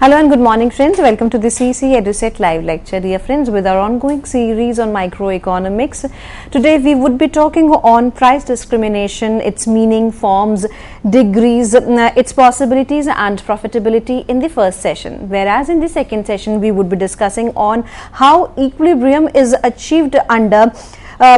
Hello and good morning friends, welcome to the CEC-UGC live lecture. Dear friends, with our ongoing series on microeconomics, today we would be talking on price discrimination, its meaning, forms, degrees, its possibilities and profitability in the first session. Whereas in the second session we would be discussing on how equilibrium is achieved under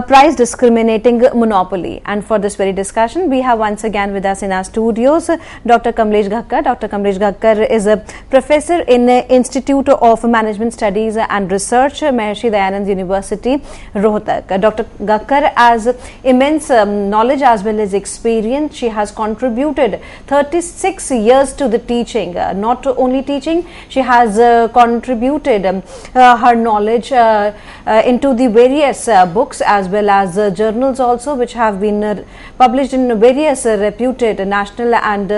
price discriminating monopoly. And for this very discussion, we have once again with us in our studios Dr. Kamlesh Ghakkar. Dr. Kamlesh Ghakkar is a professor in the Institute of Management Studies and Research, Maharishi Dayanand University, Rohtak. Dr. Ghakkar has immense knowledge as well as experience. She has contributed 36 years to the teaching. Not only teaching, she has contributed her knowledge into the various books as well as journals also, which have been published in various reputed national and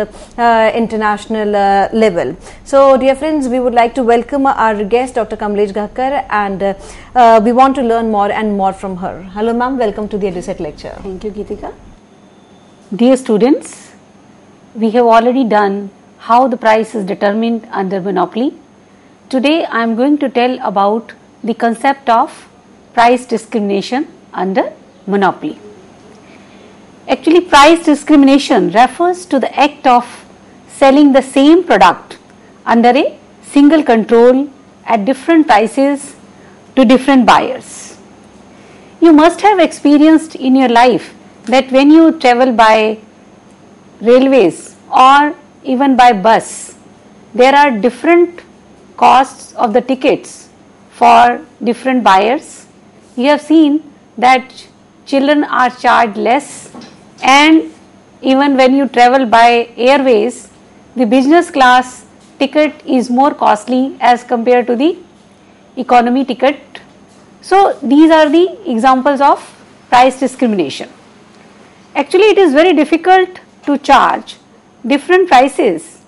international level. So dear friends, we would like to welcome our guest Dr. Kamlesh Ghakkar, and we want to learn more and more from her. Hello ma'am, welcome to the EduSet lecture. Thank you, Geetika. Dear students, we have already done how the price is determined under monopoly. Today I am going to tell about the concept of price discrimination under monopoly. Actually, price discrimination refers to the act of selling the same product under a single control at different prices to different buyers. You must have experienced in your life that when you travel by railways or even by bus, there are different costs of the tickets for different buyers. You have seen that children are charged less, and even when you travel by airways, the business class ticket is more costly as compared to the economy ticket. So these are the examples of price discrimination. Actually, it is very difficult to charge different prices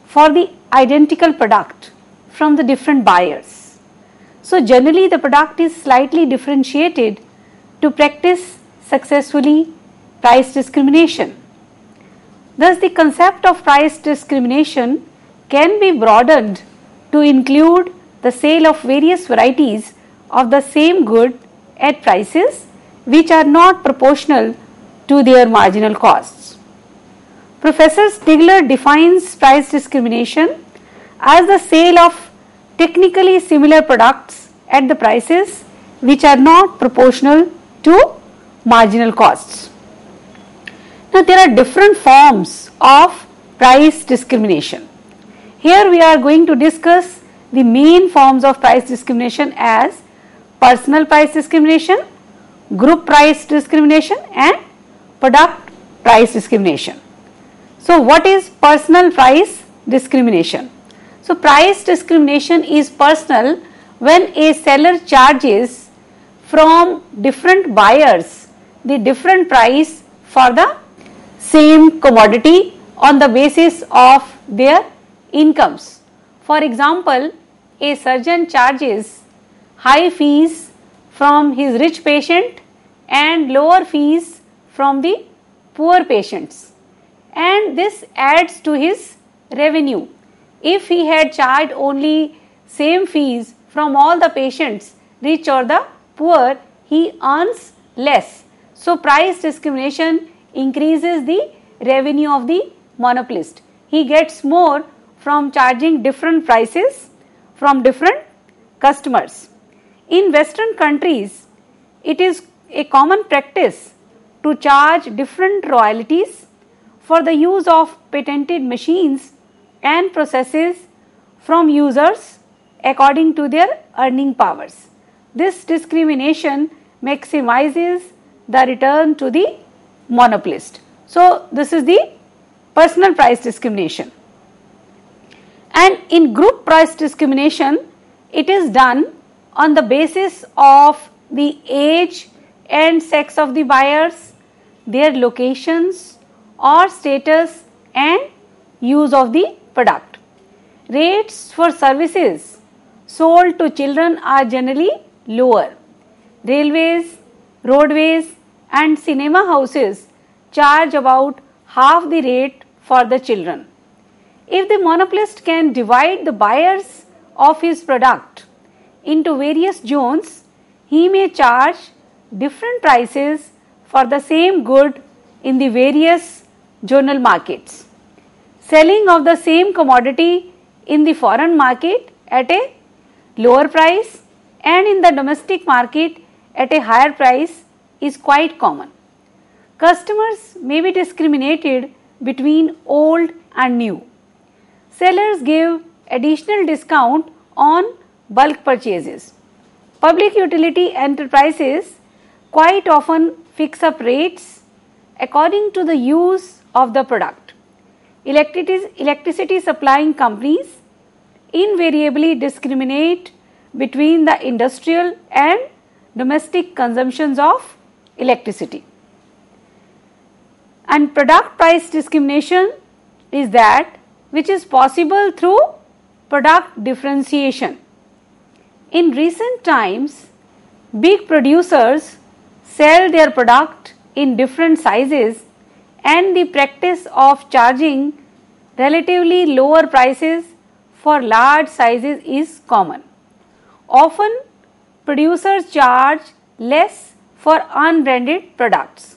for the identical product from the different buyers. So generally the product is slightly differentiated to practice successfully price discrimination. Thus, the concept of price discrimination can be broadened to include the sale of various varieties of the same good at prices which are not proportional to their marginal costs. Professor Stigler defines price discrimination as the sale of technically similar products at the prices which are not proportional to marginal costs. Now, there are different forms of price discrimination. Here we are going to discuss the main forms of price discrimination as personal price discrimination, group price discrimination and product price discrimination. So, what is personal price discrimination? So, price discrimination is personal when a seller charges from different buyers the different price for the same commodity on the basis of their incomes. For example, a surgeon charges high fees from his rich patient and lower fees from the poor patients, and this adds to his revenue. If he had charged only same fees from all the patients, rich or the poor, he earns less. So, price discrimination increases the revenue of the monopolist. He gets more from charging different prices from different customers. In Western countries, it is a common practice to charge different royalties for the use of patented machines and processes from users according to their earning powers. This discrimination maximizes the return to the monopolist. So, this is the personal price discrimination. And in group price discrimination, it is done on the basis of the age and sex of the buyers, their locations or status and use of the product. Rates for services sold to children are generally lower. Railways, roadways and cinema houses charge about half the rate for the children. If the monopolist can divide the buyers of his product into various zones, he may charge different prices for the same good in the various zonal markets. Selling of the same commodity in the foreign market at a lower price and in the domestic market at a higher price is quite common. Customers may be discriminated between old and new. Sellers give additional discount on bulk purchases. Public utility enterprises quite often fix up rates according to the use of the product. Electricity supplying companies invariably discriminate between the industrial and domestic consumptions of electricity. And product price discrimination is that which is possible through product differentiation. In recent times, big producers sell their product in different sizes, and the practice of charging relatively lower prices for large sizes is common. Often, producers charge less for unbranded products.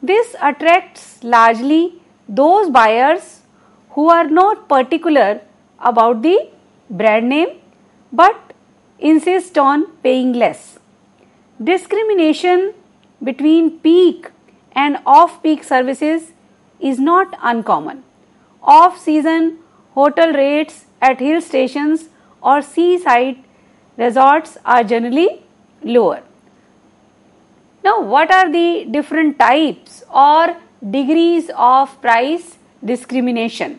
This attracts largely those buyers who are not particular about the brand name but insist on paying less. Discrimination between peak and off-peak services is not uncommon. Off-season hotel rates at hill stations or seaside resorts are generally lower. Now, what are the different types or degrees of price discrimination?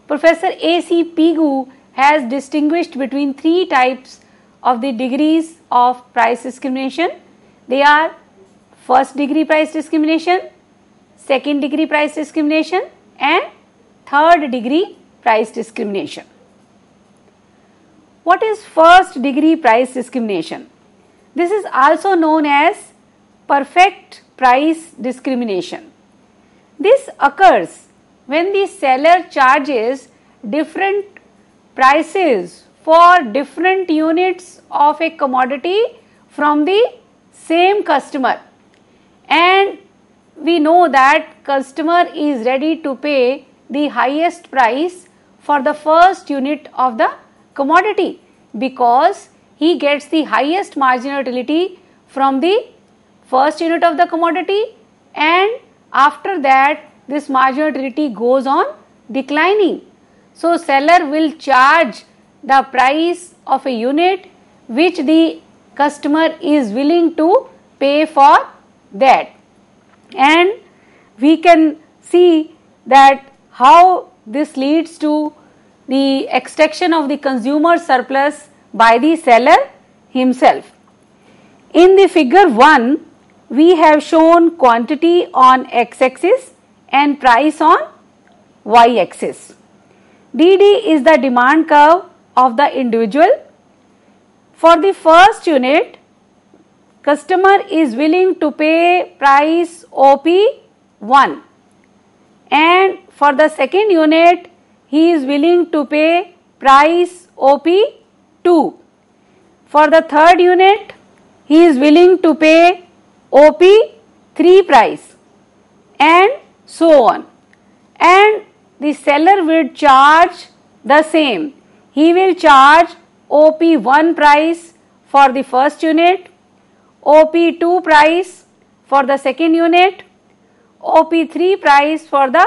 Professor A.C. Pigu has distinguished between three types of the degrees of price discrimination. They are first degree price discrimination, second degree price discrimination, and third degree price discrimination. What is first degree price discrimination? This is also known as perfect price discrimination. This occurs when the seller charges different prices for different units of a commodity from the same customer, and we know that customer is ready to pay the highest price for the first unit of the commodity because he gets the highest marginal utility from the first unit of the commodity, and after that this marginal utility goes on declining. So, seller will charge the price of a unit which the customer is willing to pay for that, and we can see that how this leads to the extraction of the consumer surplus by the seller himself. In the figure 1, we have shown quantity on x-axis and price on y-axis. DD is the demand curve of the individual. For the first unit, customer is willing to pay price OP1, and for the second unit he is willing to pay price OP2. For the third unit he is willing to pay OP3 price, and so on. And the seller will charge the same. He will charge OP1 price for the first unit, OP2 price for the second unit, OP3 price for the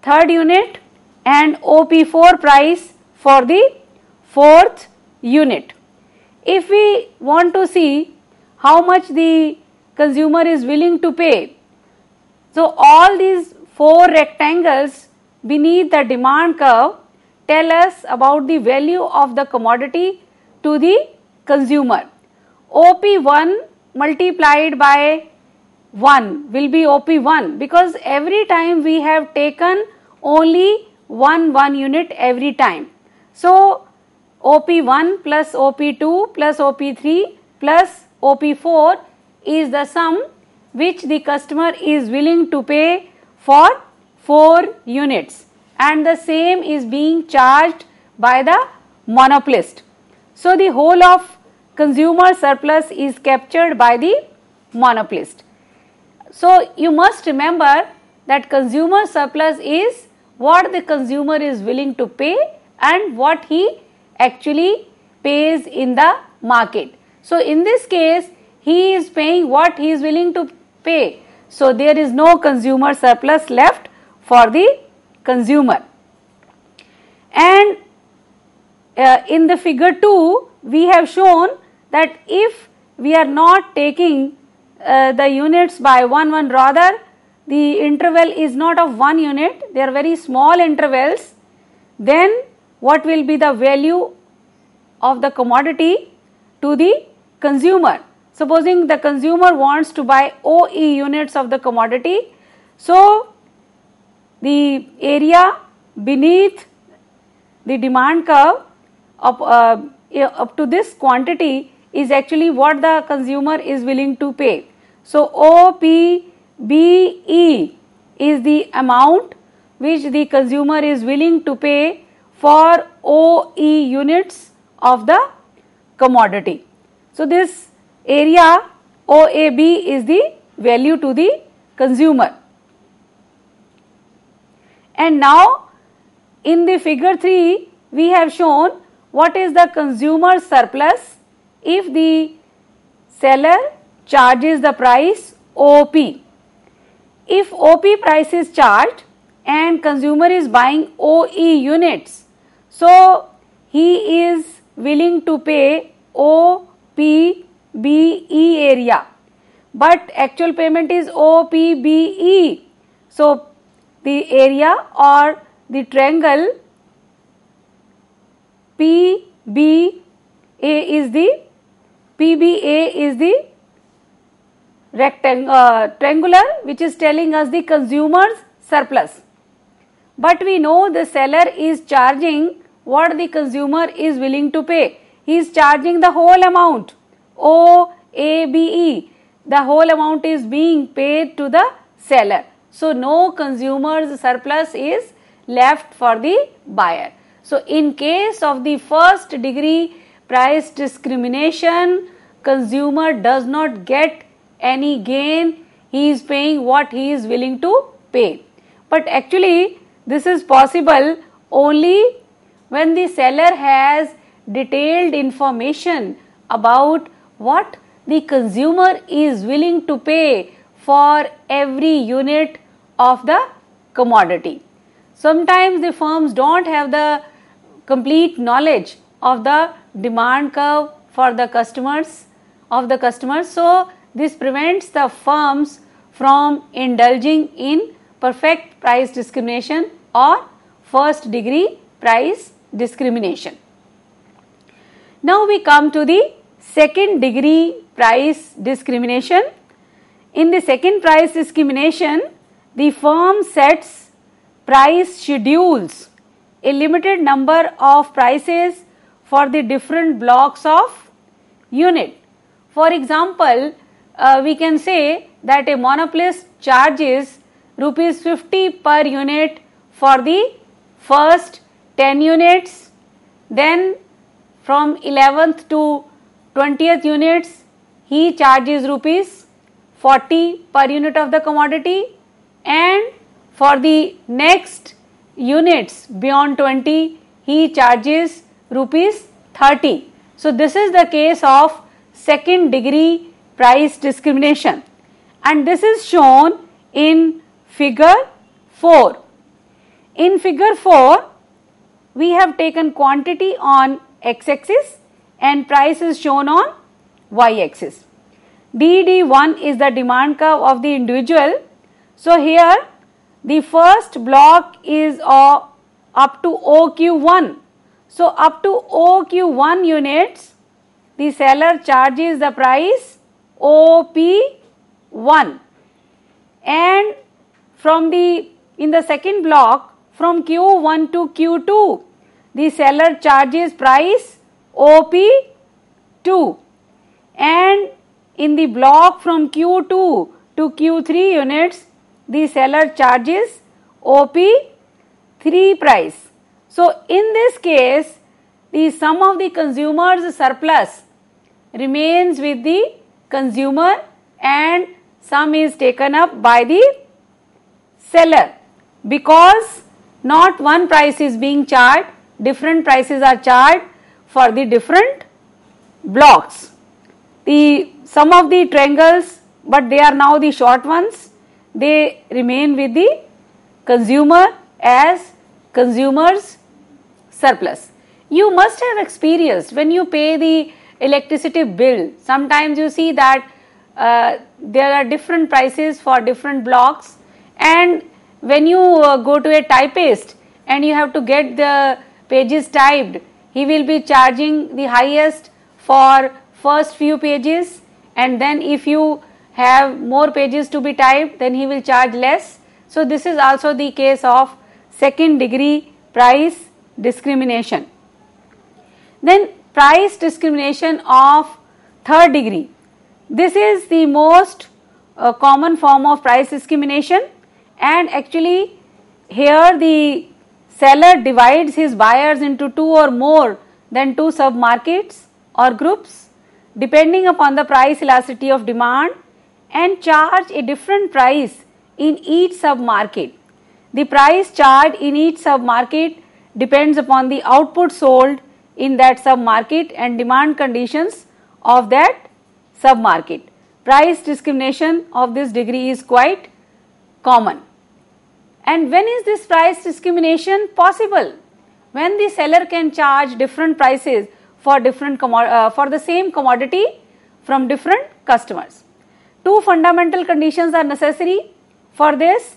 third unit, and OP4 price for the fourth unit. If we want to see how much the consumer is willing to pay, so all these four rectangles beneath the demand curve tell us about the value of the commodity to the consumer. OP1 multiplied by 1 will be OP1 because every time we have taken only one unit every time. So, OP1 plus OP2 plus OP3 plus OP4 is the sum which the customer is willing to pay for 4 units, and the same is being charged by the monopolist. So the whole of consumer surplus is captured by the monopolist. So you must remember that consumer surplus is what the consumer is willing to pay and what he actually pays in the market. So in this case, he is paying what he is willing to pay. So there is no consumer surplus left for the consumer. And in the figure 2, we have shown that if we are not taking the units by 1, rather the interval is not of 1 unit, they are very small intervals, then what will be the value of the commodity to the consumer? Supposing the consumer wants to buy OE units of the commodity, so the area beneath the demand curve up to this quantity is actually what the consumer is willing to pay. So OPBE is the amount which the consumer is willing to pay for OE units of the commodity. So this area OAB is the value to the consumer. And now in the figure 3, we have shown what is the consumer surplus if the seller charges the price OP. If OP price is charged and consumer is buying OE units, so he is willing to pay OPBE area, but actual payment is OPBE. So the area or the triangle PBA is the triangular which is telling us the consumer's surplus. But we know the seller is charging what the consumer is willing to pay. He is charging the whole amount, OABE. The whole amount is being paid to the seller. So no consumer's surplus is left for the buyer. So in case of the first degree price discrimination, consumer does not get any gain. He is paying what he is willing to pay. But actually this is possible only when the seller has detailed information about what the consumer is willing to pay for every unit of the commodity. Sometimes the firms don't have the complete knowledge of the demand curve for the customers, so this prevents the firms from indulging in perfect price discrimination or first degree price discrimination. Now we come to the second degree price discrimination. In the second price discrimination, the firm sets price schedules, a limited number of prices for the different blocks of unit. For example, we can say that a monopolist charges rupees 50 per unit for the first 10 units, then from 11th to 20th units he charges rupees 40 per unit of the commodity, and for the next units beyond 20 he charges rupees 30. So this is the case of second degree price discrimination, and this is shown in figure 4. In figure 4, we have taken quantity on x-axis and price is shown on y-axis. DD1 is the demand curve of the individual. So here the first block is up to OQ1. So up to OQ1 units, the seller charges the price OP1, and in the second block from Q1 to Q2, the seller charges price OP2, and in the block from Q2 to Q3 units, the seller charges OP3. 3 price. So in this case, the sum of the consumer's surplus remains with the consumer and sum is taken up by the seller, because not one price is being charged, different prices are charged for the different blocks. The sum of the triangles, but they are now the short ones, they remain with the consumer as consumer's surplus. You must have experienced when you pay the electricity bill, sometimes you see that there are different prices for different blocks, and when you go to a typist and you have to get the pages typed, he will be charging the highest for first few pages, and then if you have more pages to be typed, then he will charge less. So this is also the case of second degree price discrimination. Then price discrimination of third degree. This is the most common form of price discrimination, and actually here the seller divides his buyers into 2 or more than 2 sub-markets or groups depending upon the price elasticity of demand and charge a different price in each sub-market. The price charged in each sub-market depends upon the output sold in that sub-market and demand conditions of that sub-market. Price discrimination of this degree is quite common. And when is this price discrimination possible? When the seller can charge different prices for for the same commodity from different customers. 2 fundamental conditions are necessary for this.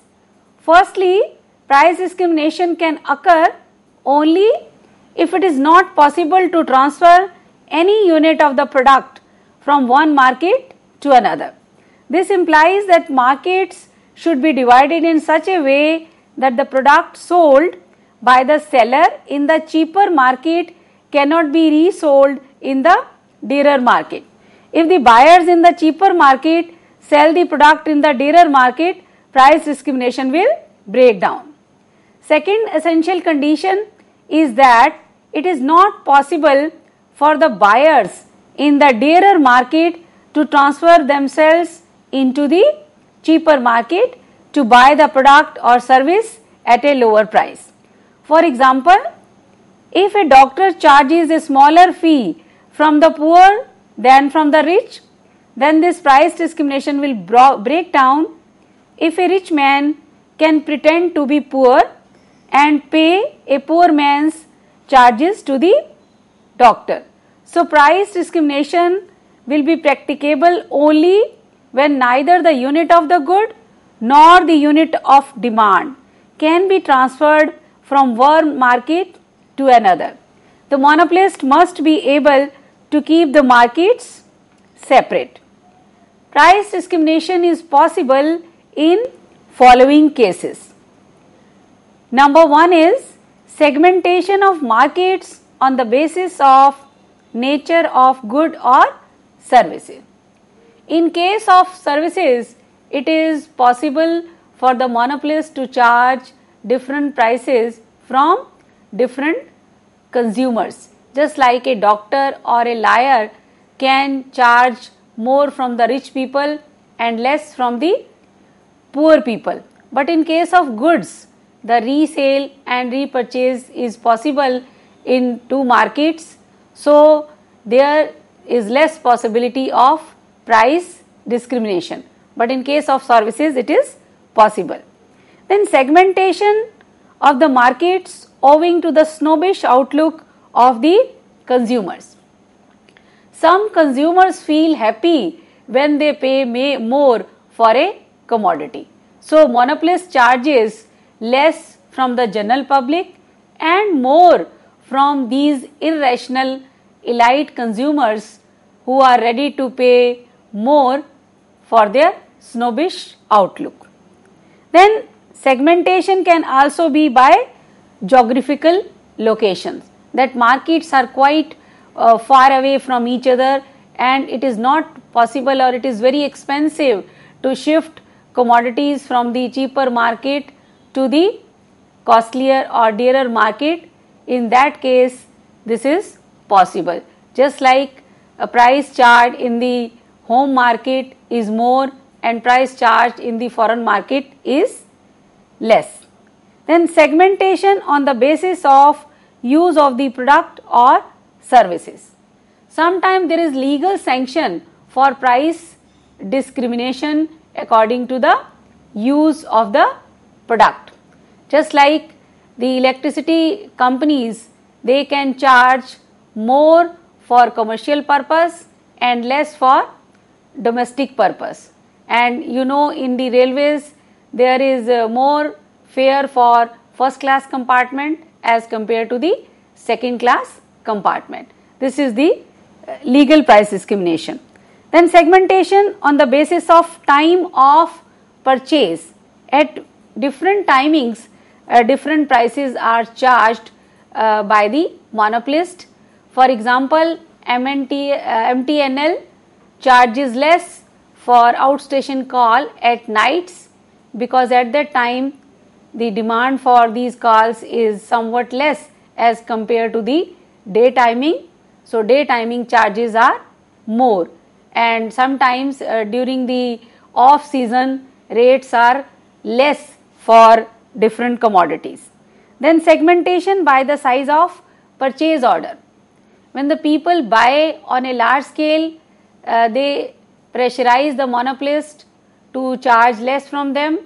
Firstly, price discrimination can occur only if it is not possible to transfer any unit of the product from one market to another. This implies that markets should be divided in such a way that the product sold by the seller in the cheaper market cannot be resold in the dearer market. If the buyers in the cheaper market sell the product in the dearer market, price discrimination will break down. Second essential condition is that it is not possible for the buyers in the dearer market to transfer themselves into the cheaper market to buy the product or service at a lower price. For example, if a doctor charges a smaller fee from the poor than from the rich, then this price discrimination will break down if a rich man can pretend to be poor and pay a poor man's charges to the doctor. So price discrimination will be practicable only when neither the unit of the good nor the unit of demand can be transferred from one market to another. The monopolist must be able to keep the markets separate. Price discrimination is possible in following cases. Number 1 is segmentation of markets on the basis of nature of good or services. In case of services, it is possible for the monopolist to charge different prices from different consumers. Just like a doctor or a lawyer can charge more from the rich people and less from the poor people. But in case of goods, the resale and repurchase is possible in 2 markets. So there is less possibility of price discrimination. But in case of services, it is possible. Then segmentation of the markets owing to the snobbish outlook of the consumers. Some consumers feel happy when they pay more for a commodity. So monopolist charges less from the general public and more from these irrational elite consumers who are ready to pay more for their snobbish outlook. Then segmentation can also be by geographical locations, that markets are quite far away from each other and it is not possible or it is very expensive to shift commodities from the cheaper market to the costlier or dearer market, in that case this is possible. Just like a price charged in the home market is more and price charged in the foreign market is less. Then segmentation on the basis of use of the product or services. Sometimes there is legal sanction for price discrimination according to the use of the product. Just like the electricity companies, they can charge more for commercial purpose and less for domestic purpose. And you know, in the railways there is more fare for first class compartment as compared to the second class compartment. This is the legal price discrimination. Then segmentation on the basis of time of purchase. At different timings, different prices are charged by the monopolist. For example, MTNL charges less for outstation call at nights, because at that time the demand for these calls is somewhat less as compared to the day timing. So day timing charges are more, and sometimes during the off season rates are less for different commodities. Then segmentation by the size of purchase order. When the people buy on a large scale, they pressurize the monopolist to charge less from them,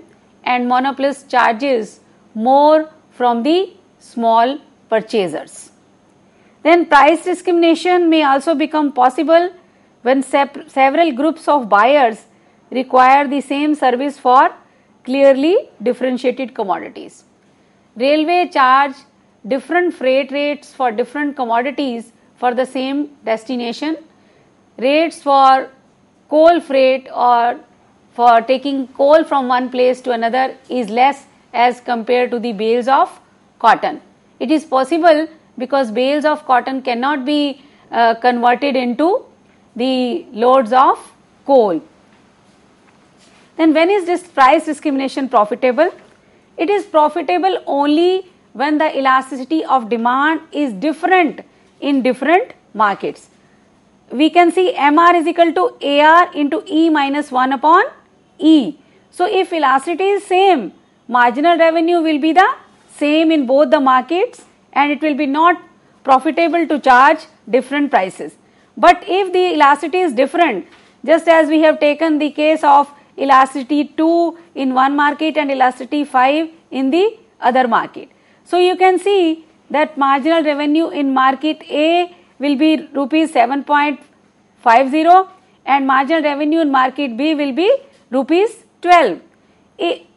and monopolist charges more from the small purchasers. Then price discrimination may also become possible when several groups of buyers require the same service for clearly differentiated commodities. Railway charge different freight rates for different commodities for the same destination. Rates for coal freight or for taking coal from one place to another is less as compared to the bales of cotton. It is possible because bales of cotton cannot be converted into the loads of coal. Then when is this price discrimination profitable? It is profitable only when the elasticity of demand is different in different markets. We can see MR is equal to AR into E minus 1 upon E. So if elasticity is same, marginal revenue will be the same in both the markets, and it will be not profitable to charge different prices. But if the elasticity is different, just as we have taken the case of elasticity 2 in one market and elasticity 5 in the other market. So you can see that marginal revenue in market A will be rupees 7.50 and marginal revenue in market B will be rupees 12.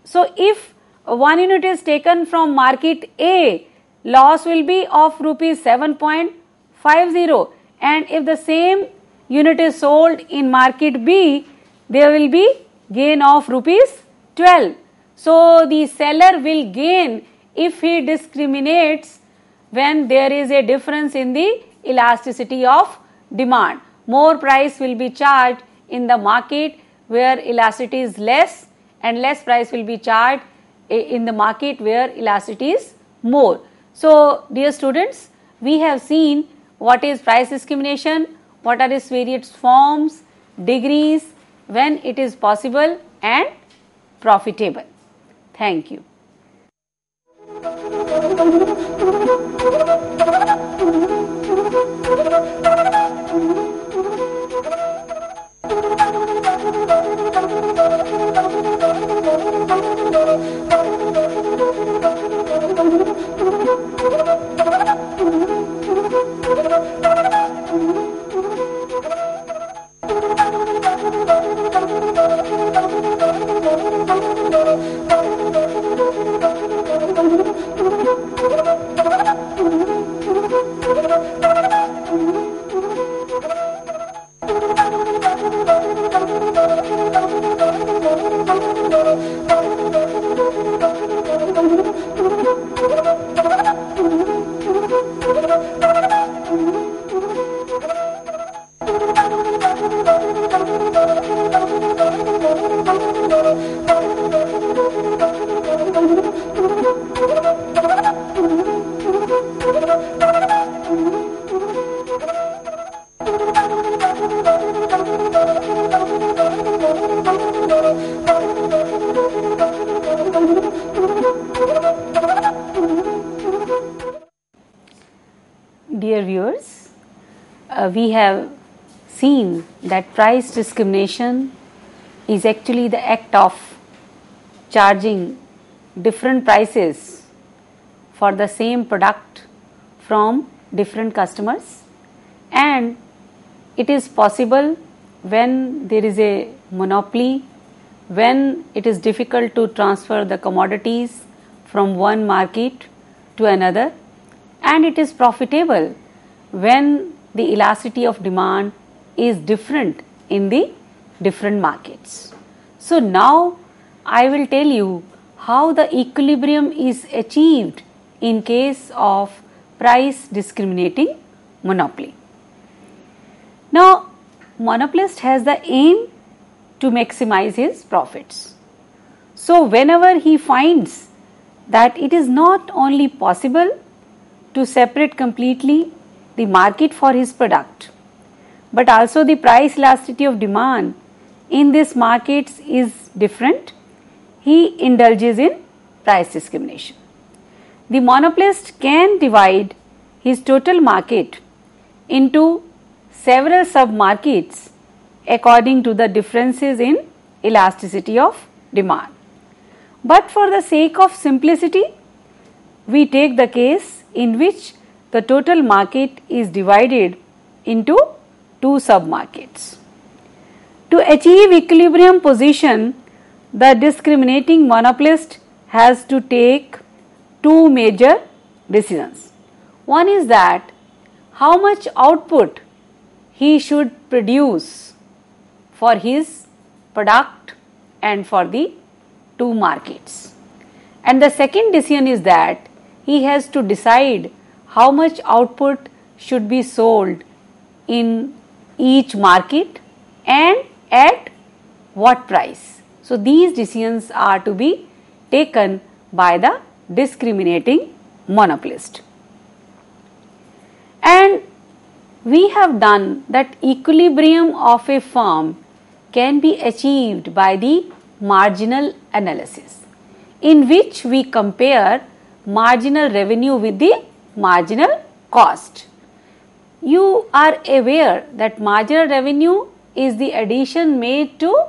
So if 1 unit is taken from market A, loss will be of rupees 7.50, and if the same unit is sold in market B, there will be gain of rupees 12. So the seller will gain if he discriminates when there is a difference in the elasticity of demand. More price will be charged in the market where elasticity is less, and less price will be charged in the market where elasticity is more. So dear students, we have seen what is price discrimination, what are its various forms, degrees, when it is possible and profitable. Thank you. we have seen that price discrimination is actually the act of charging different prices for the same product from different customers, and it is possible when there is a monopoly, when it is difficult to transfer the commodities from one market to another, and it is profitable when the elasticity of demand is different in the different markets. So now I will tell you how the equilibrium is achieved in case of price discriminating monopoly. Now, monopolist has the aim to maximize his profits. So whenever he finds that it is not only possible to separate completely the market for his product, but also the price elasticity of demand in these markets is different, he indulges in price discrimination. The monopolist can divide his total market into several sub-markets according to the differences in elasticity of demand. But for the sake of simplicity, we take the case in which the total market is divided into two sub-markets. To achieve equilibrium position, the discriminating monopolist has to take two major decisions. One is that how much output he should produce for his product and for the two markets. And the second decision is that he has to decide how much output should be sold in each market and at what price. So these decisions are to be taken by the discriminating monopolist. And we have done that equilibrium of a firm can be achieved by the marginal analysis, in which we compare marginal revenue with the marginal cost. You are aware that marginal revenue is the addition made to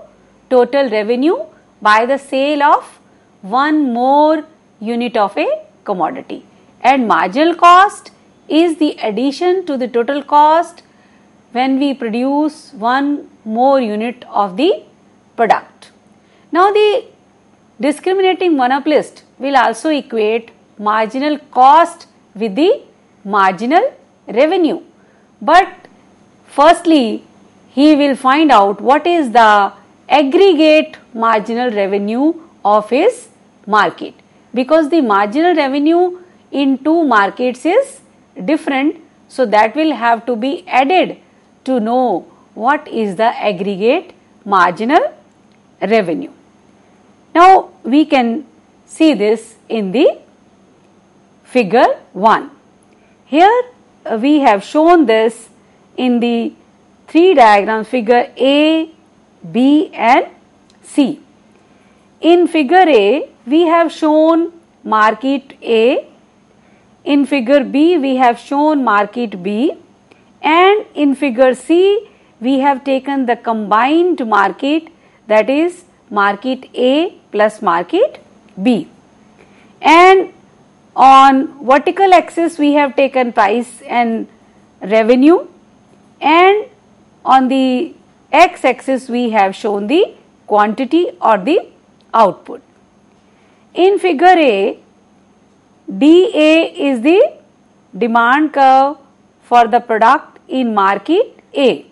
total revenue by the sale of one more unit of a commodity, and marginal cost is the addition to the total cost when we produce one more unit of the product. Now the discriminating monopolist will also equate marginal cost with the marginal revenue, but firstly he will find out what is the aggregate marginal revenue of his market, because the marginal revenue in two markets is different, so that will have to be added to know what is the aggregate marginal revenue. Now we can see this in the figure 1. Here we have shown this in the three diagrams, figure A, B and C. In figure A we have shown market A, in figure B we have shown market B, and in figure C we have taken the combined market, that is market A plus market B, and on vertical axis we have taken price and revenue, and on the x axis we have shown the quantity or the output. In figure A, DA is the demand curve for the product in market A,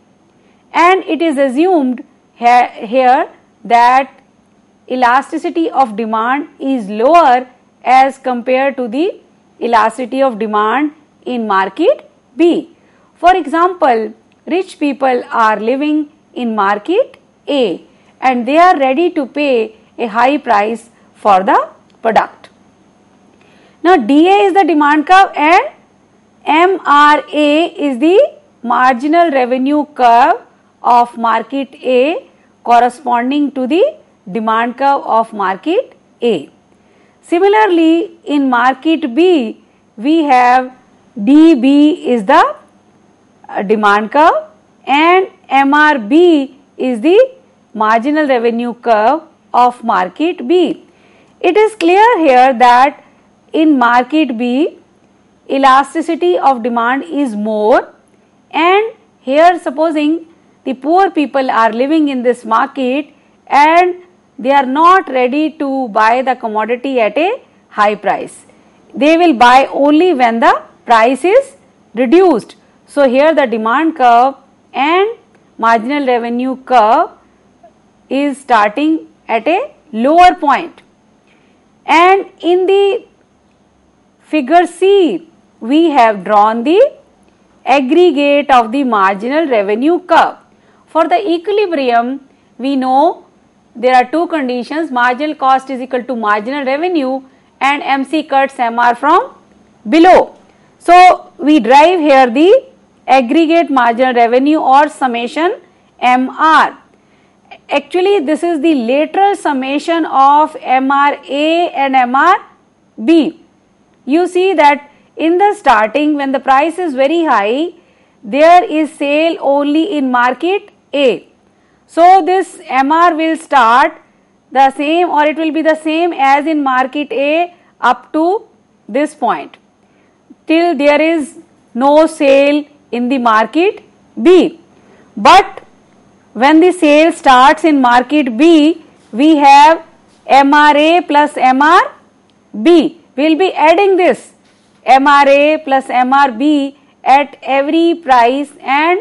and it is assumed here that elasticity of demand is lower as compared to the elasticity of demand in market B. For example, rich people are living in market A and they are ready to pay a high price for the product. Now DA is the demand curve and MRA is the marginal revenue curve of market A corresponding to the demand curve of market A. Similarly, in market B we have DB is the demand curve, and MRB is the marginal revenue curve of market B. It is clear here that in market B, elasticity of demand is more, and here supposing the poor people are living in this market and they are not ready to buy the commodity at a high price. They will buy only when the price is reduced. So here the demand curve and marginal revenue curve is starting at a lower point. And in the figure C, we have drawn the aggregate of the marginal revenue curve. For the equilibrium, we know there are two conditions: marginal cost is equal to marginal revenue and MC cuts MR from below. So we derive here the aggregate marginal revenue or summation MR. Actually, this is the lateral summation of MRA and MRB. You see that in the starting, when the price is very high, there is sale only in market A. So this MR will start the same, or it will be the same as in market A up to this point, till there is no sale in the market B. But when the sale starts in market B, we have MRA plus MRB. We will be adding this MRA plus MRB at every price, and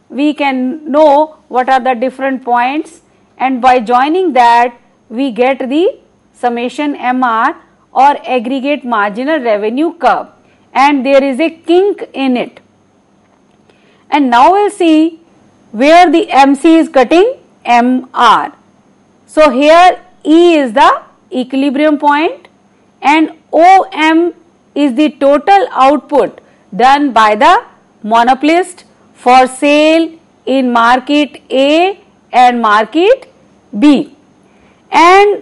we can know what are the different points, and by joining that we get the summation MR or aggregate marginal revenue curve, and there is a kink in it. And now we'll see where the MC is cutting MR. So here E is the equilibrium point and OM is the total output done by the monopolist for sale in market A and market B. And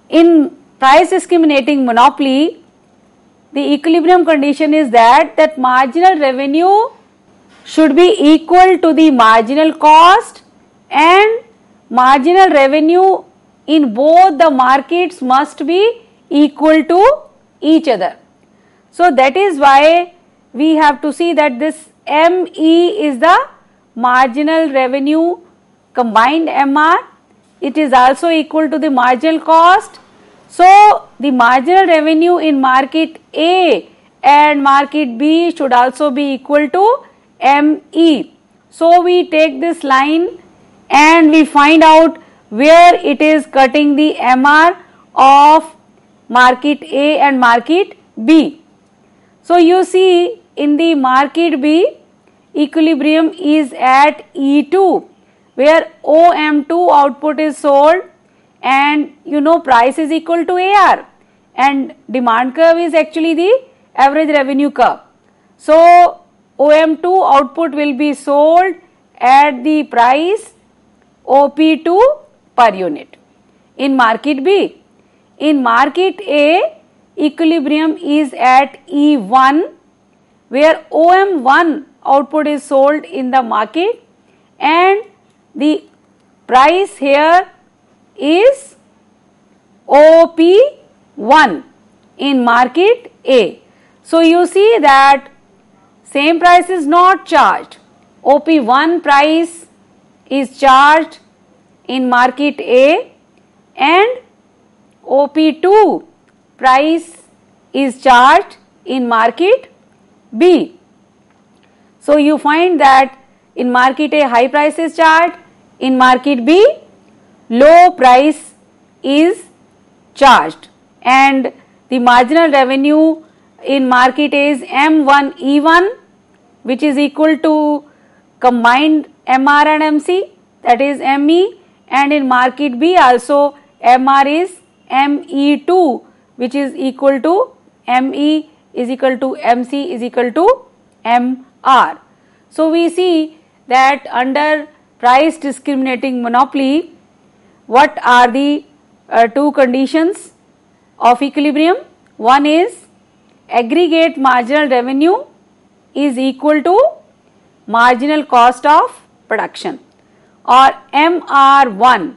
in price discriminating monopoly, the equilibrium condition is that marginal revenue should be equal to the marginal cost, and marginal revenue in both the markets must be equal to each other. So that is why we have to see that this ME is the marginal revenue combined MR. It is also equal to the marginal cost. So the marginal revenue in market A and market B should also be equal to ME. So we take this line and we find out where it is cutting the MR of market A and market B. So you see in the market B, equilibrium is at E2, where OM2 output is sold, and you know price is equal to AR, and demand curve is actually the average revenue curve. So OM2 output will be sold at the price OP2 per unit in market B. In market A, equilibrium is at E1, where OM1 output is sold in the market, and the price here is OP1 in market A. So you see that same price is not charged. OP1 price is charged in market A and OP2 price is charged in market B. So you find that in market A high price is charged, in market B low price is charged, and the marginal revenue in market A is M1E1, which is equal to combined MR and MC, that is ME, and in market B also MR is ME2, which is equal to ME is equal to MC is equal to MR. So we see that under price discriminating monopoly, what are the two conditions of equilibrium? One is aggregate marginal revenue is equal to marginal cost of production, or MR1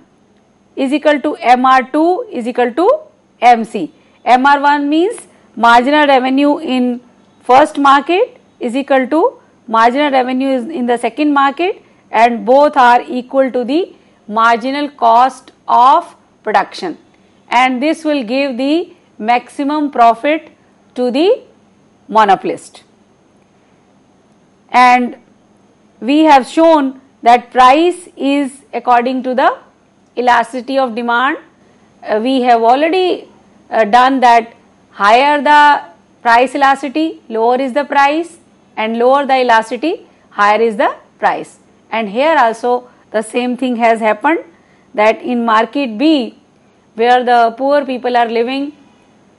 is equal to MR2 is equal to MC. MR1 means marginal revenue in first market is equal to marginal revenue in the second market, and both are equal to the marginal cost of production, and this will give the maximum profit to the monopolist. And we have shown that price is according to the elasticity of demand. We have already done that higher the price elasticity, lower is the price, and lower the elasticity, higher is the price. And here also the same thing has happened, that in market B, where the poor people are living,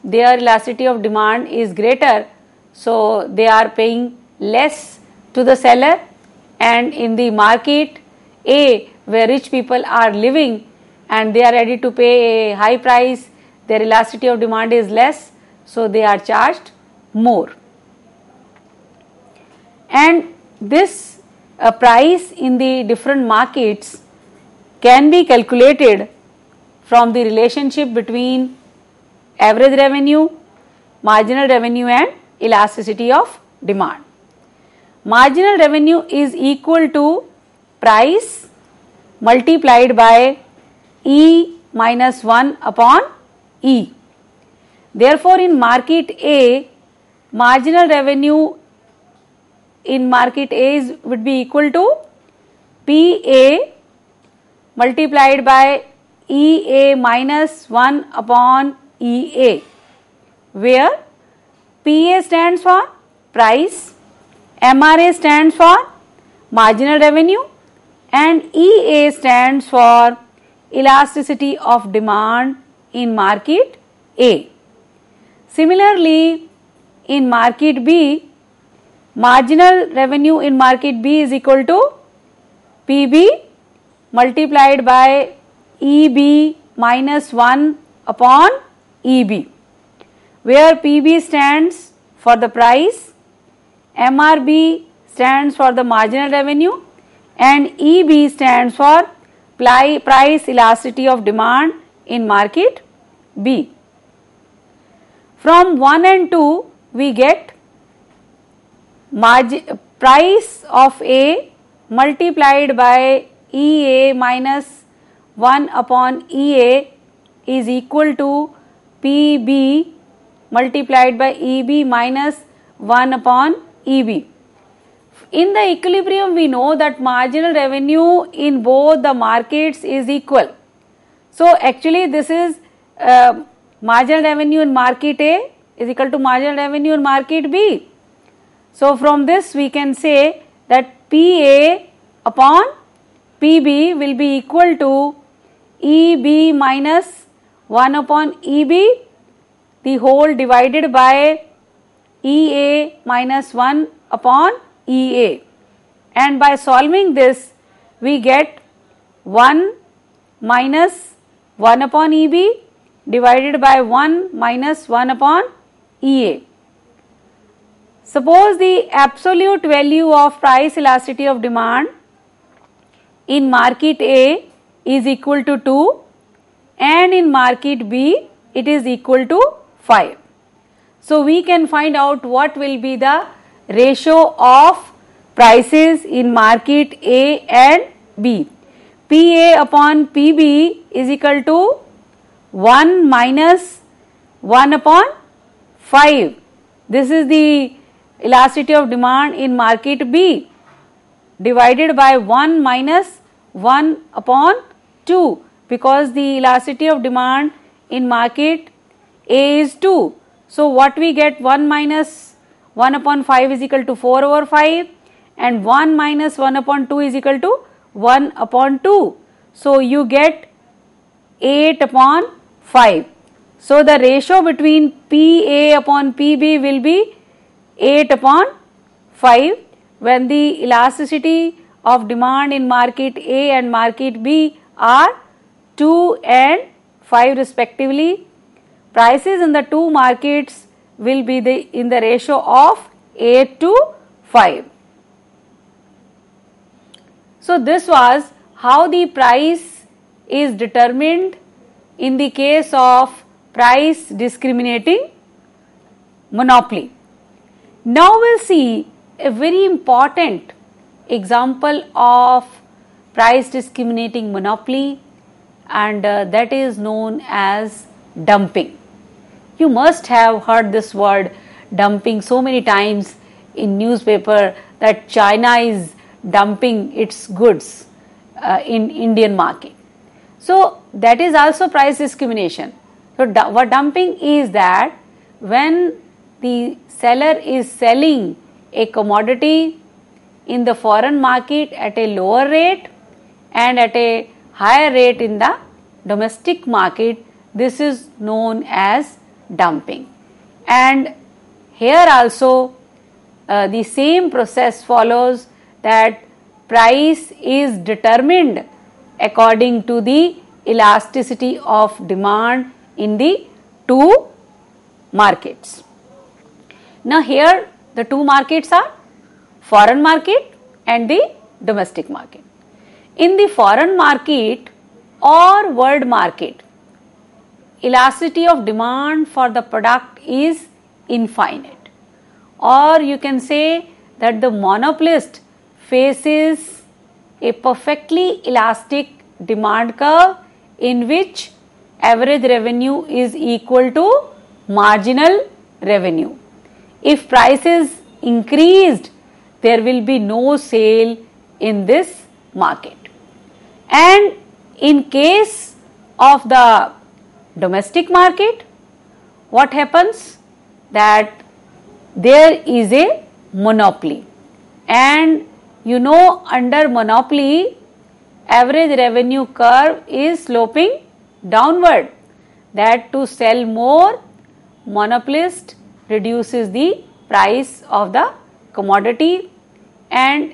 their elasticity of demand is greater, so they are paying less to the seller, and in the market A, where rich people are living and they are ready to pay a high price, their elasticity of demand is less, so they are charged more. And this price in the different markets can be calculated from the relationship between average revenue, marginal revenue, and elasticity of demand. Marginal revenue is equal to price multiplied by E minus 1 upon E. Therefore, in market A, marginal revenue in market A would be equal to PA multiplied by EA minus 1 upon EA, where PA stands for price, MRA stands for marginal revenue, and EA stands for elasticity of demand in market A. Similarly, in market B, marginal revenue in market B is equal to PB multiplied by EB minus 1 upon EB, where PB stands for the price, MRB stands for the marginal revenue, and EB stands for price elasticity of demand in market B. From 1 and 2 we get price of A multiplied by EA minus 1 upon EA is equal to PB multiplied by EB minus 1 upon EB. In the equilibrium, we know that marginal revenue in both the markets is equal. So actually this is marginal revenue in market A is equal to marginal revenue in market B. So from this we can say that PA upon PB will be equal to EB minus 1 upon EB, the whole divided by EA minus 1 upon EA, and by solving this we get 1 minus 1 upon EB divided by 1 minus 1 upon EA. Suppose the absolute value of price elasticity of demand in market A is equal to 2 and in market B it is equal to 5. So we can find out what will be the ratio of prices in market A and B. PA upon PB is equal to 1 minus 1 upon 5. This is the elasticity of demand in market B divided by 1 minus 1 upon 2, because the elasticity of demand in market A is 2. So what we get, 1 minus 1 upon 5 is equal to 4 over 5, and 1 minus 1 upon 2 is equal to 1 upon 2. So you get 8 upon 5. So the ratio between PA upon PB will be 8 upon 5, when the elasticity of demand in market A and market B are 2 and 5 respectively. Prices in the two markets will be in the ratio of 8 to 5. So this was how the price is determined in the case of price discriminating monopoly. Now we'll see a very important example of price discriminating monopoly, and that is known as dumping. You must have heard this word dumping so many times in newspaper that China is dumping its goods in Indian market. So that is also price discrimination. So what dumping is that when the seller is selling a commodity in the foreign market at a lower rate and at a higher rate in the domestic market, this is known as dumping. And here also the same process follows, that price is determined according to the elasticity of demand in the two markets. Now here the two markets are foreign market and the domestic market. In the foreign market or world market, elasticity of demand for the product is infinite, or you can say that the monopolist faces a perfectly elastic demand curve in which average revenue is equal to marginal revenue. If price is increased, there will be no sale in this market. And in case of the domestic market, what happens? That there is a monopoly, and you know, under monopoly, average revenue curve is sloping downward. That to sell more, monopolist reduces the price of the commodity, and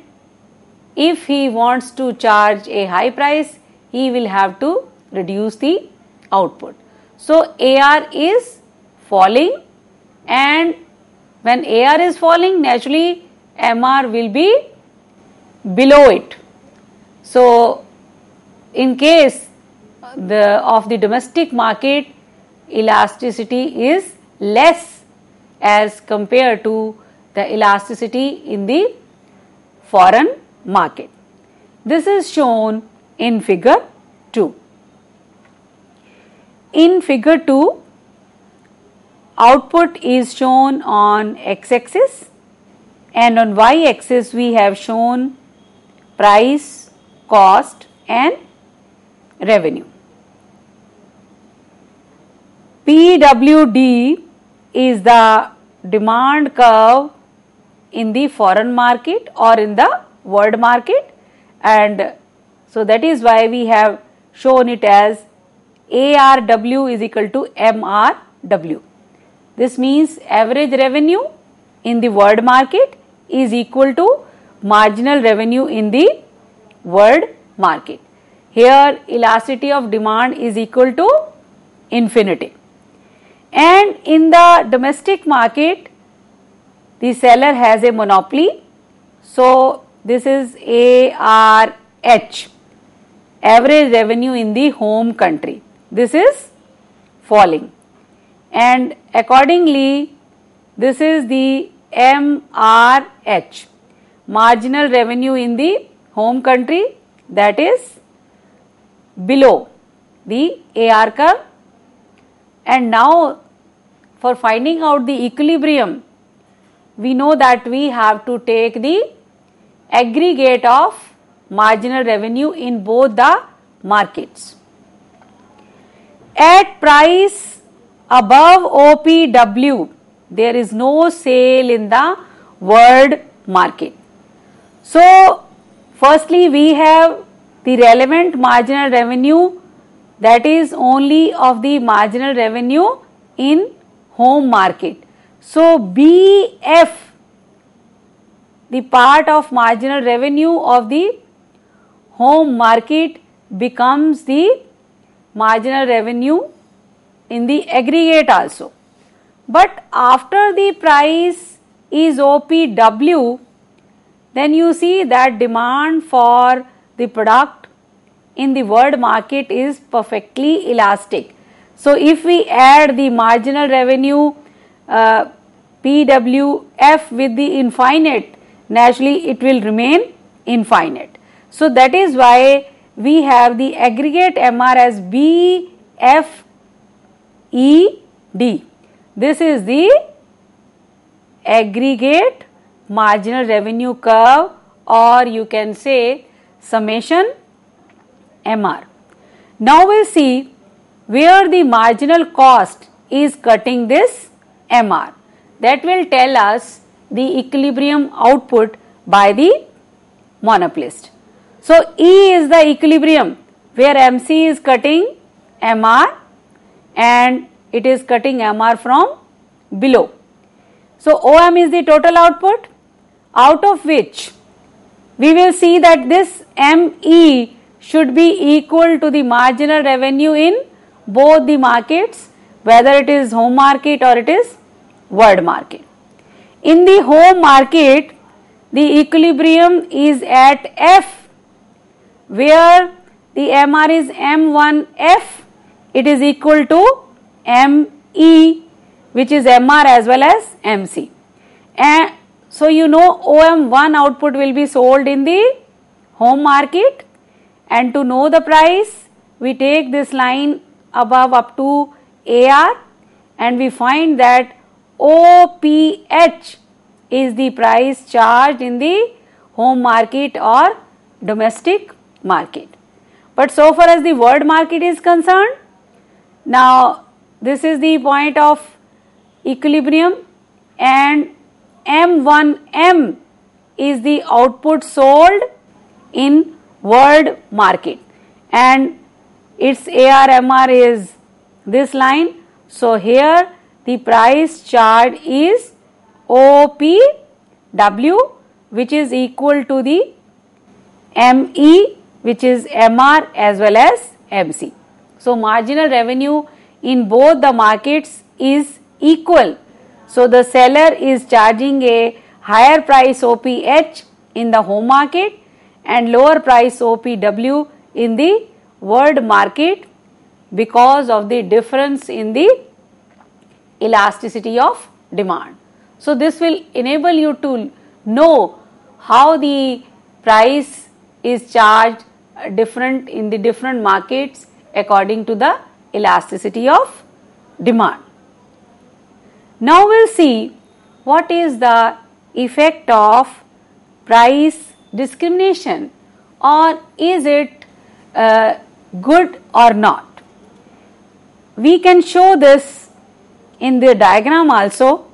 if he wants to charge a high price, he will have to reduce the output. So AR is falling, and when AR is falling, naturally MR will be below it. So in case of the domestic market, elasticity is less as compared to the elasticity in the foreign market. This is shown in figure 2. In figure 2, output is shown on x-axis, and on y-axis we have shown price, cost and revenue. PWD is the demand curve in the foreign market or in the world market, and so that is why we have shown it as ARW is equal to MRW. This means average revenue in the world market is equal to marginal revenue in the world market. Here elasticity of demand is equal to infinity. And in the domestic market, the seller has a monopoly. So this is ARH, average revenue in the home country. This is falling, and accordingly this is the MRH, marginal revenue in the home country, that is below the AR curve. And now for finding out the equilibrium, we know that we have to take the aggregate of marginal revenue in both the markets. At price above OPW, there is no sale in the world market. So firstly we have the relevant marginal revenue, that is only of the marginal revenue in home market. So BF, the part of marginal revenue of the home market, becomes the marginal revenue in the aggregate also. But after the price is OPW, then you see that demand for the product in the world market is perfectly elastic. So if we add the marginal revenue PWF with the infinite, naturally it will remain infinite. So that is why we have the aggregate MR as BFED. This is the aggregate marginal revenue curve, or you can say summation MR. Now we'll see where the marginal cost is cutting this MR. That will tell us the equilibrium output by the monopolist. So E is the equilibrium where MC is cutting MR and it is cutting MR from below. So OM is the total output, out of which we will see that this ME should be equal to the marginal revenue in both the markets, whether it is home market or it is world market. In the home market, the equilibrium is at F, where the MR is M1F, it is equal to ME, which is MR as well as MC. And so you know OM1 output will be sold in the home market, and to know the price, we take this line above up to AR and we find that OPH is the price charged in the home market or domestic market. But so far as the world market is concerned, now this is the point of equilibrium and M1M is the output sold in world market and its ARMR is this line. So here the price charged is OPW, which is equal to the ME, which is MR as well as MC. So marginal revenue in both the markets is equal. So the seller is charging a higher price OPH in the home market and lower price OPW in the world market because of the difference in the elasticity of demand. So this will enable you to know how the price is charged different in the different markets according to the elasticity of demand. Now we'll see what is the effect of price discrimination, or is it good or not. We can show this in the diagram also.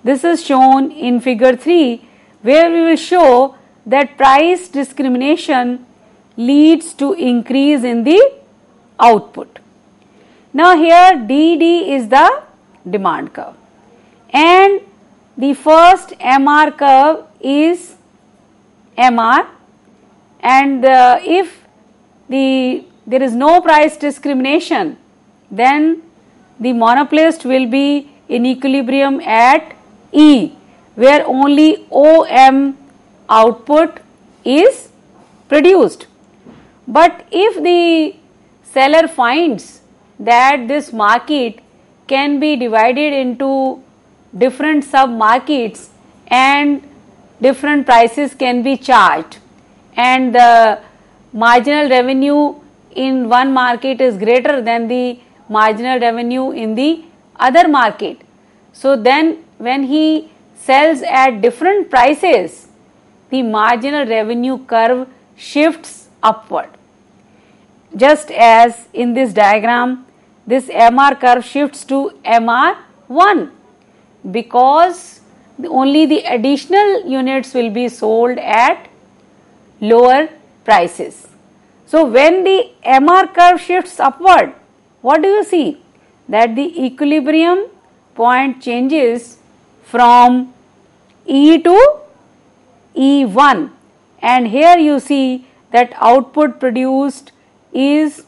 This is shown in figure 3, where we will show that price discrimination leads to increase in the output. Now here DD is the demand curve and the first MR curve is MR, and if there is no price discrimination, then the monopolist will be in equilibrium at E, where only OM output is produced. But if the seller finds that this market can be divided into different sub markets and different prices can be charged, and the marginal revenue in one market is greater than the marginal revenue in the other market, so then when he sells at different prices, the marginal revenue curve shifts upward. Just as in this diagram, this MR curve shifts to MR1 because only the additional units will be sold at lower prices. So when the MR curve shifts upward, what do you see? That the equilibrium point changes from E to E1, and here you see that output produced is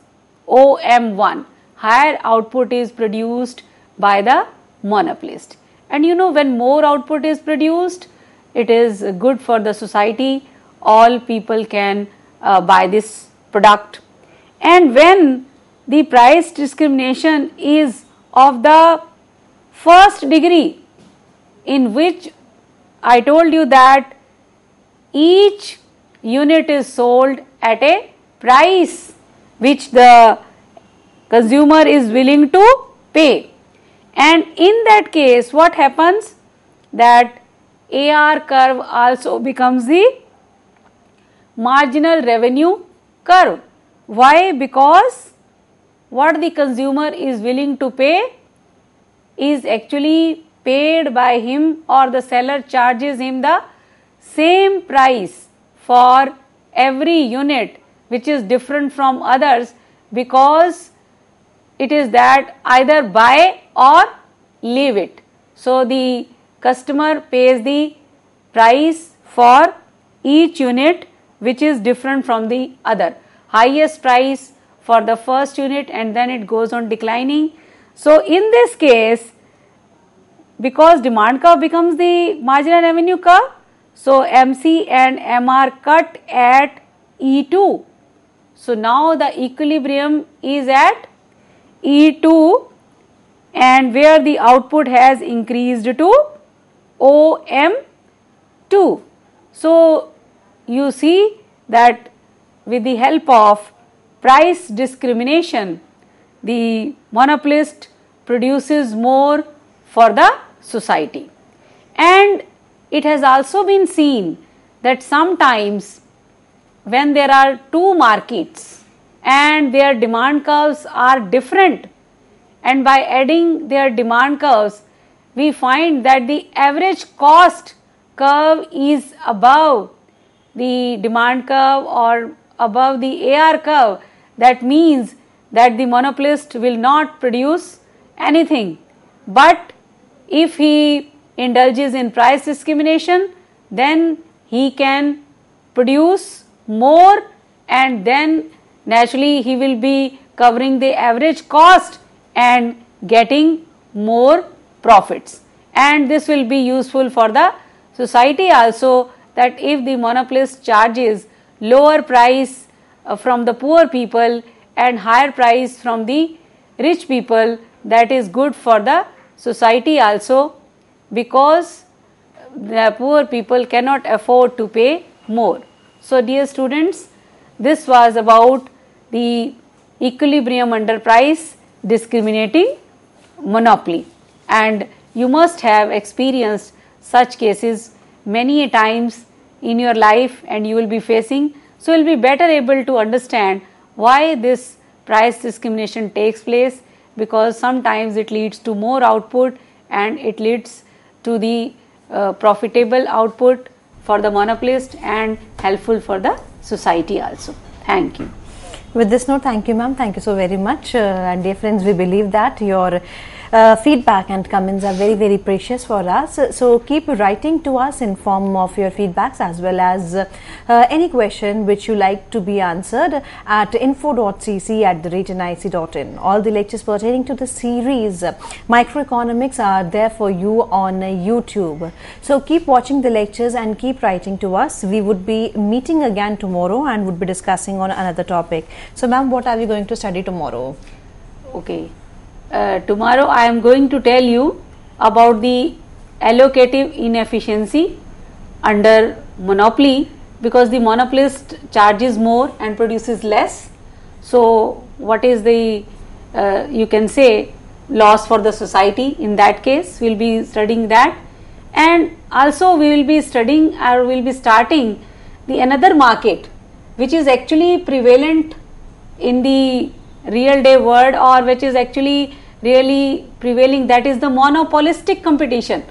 OM1. Higher output is produced by the monopolist. And you know, when more output is produced, it is good for the society. All people can buy this product. And when the price discrimination is of the first degree, in which I told you that each unit is sold at a price which the consumer is willing to pay, and in that case what happens, that AR curve also becomes the marginal revenue curve. Why? Because what the consumer is willing to pay is actually paid by him, or the seller charges him the same price for every unit, which is different from others, because it is that either buy or leave it. So the customer pays the price for each unit which is different from the other. Highest price for the first unit, and then it goes on declining. So in this case, because demand curve becomes the marginal revenue curve, so MC and M are cut at E2. So now the equilibrium is at E2, and where the output has increased to OM2. So you see that with the help of price discrimination, the monopolist produces more for the society. And it has also been seen that sometimes when there are two markets and their demand curves are different, and by adding their demand curves we find that the average cost curve is above the demand curve or above the AR curve, that means that the monopolist will not produce anything. But if he indulges in price discrimination, then he can produce more, and then naturally he will be covering the average cost and getting more profits. And this will be useful for the society also, that if the monopolist charges lower price from the poor people and higher price from the rich people, that is good for the society also, because the poor people cannot afford to pay more. So dear students, this was about the equilibrium under price discriminating monopoly, and you must have experienced such cases many times in your life, and you will be facing, so you will be better able to understand why this price discrimination takes place, because sometimes it leads to more output and it leads to the profitable output for the monopolist and helpful for the society also. Thank you. With this note, thank you ma'am, thank you so very much, and dear friends, we believe that your feedback and comments are very, very precious for us. So keep writing to us in form of your feedbacks, as well as any question which you like to be answered at info.cc@nic.in. All the lectures pertaining to the series Microeconomics are there for you on YouTube. So keep watching the lectures and keep writing to us. We would be meeting again tomorrow and would be discussing on another topic. So ma'am, what are we going to study tomorrow? Okay. Tomorrow I am going to tell you about the allocative inefficiency under monopoly, because the monopolist charges more and produces less. So what is the you can say loss for the society in that case? We will be studying that, and also we will be studying, or we will be starting the another market which is actually prevalent in the real day world, or which is actually really prevailing, that is the monopolistic competition,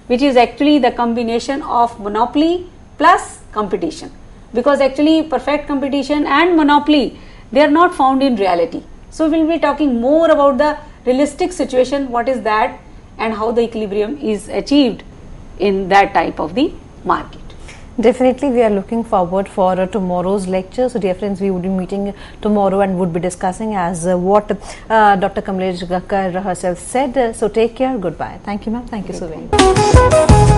which is actually the combination of monopoly plus competition, because actually perfect competition and monopoly, they are not found in reality. So we will be talking more about the realistic situation, what is that, and how the equilibrium is achieved in that type of the market. Definitely, we are looking forward for tomorrow's lecture. So dear friends, we would be meeting tomorrow and would be discussing as what Dr. Kamlesh Gakkar herself said. So take care. Goodbye. Thank you ma'am. Thank you so very much.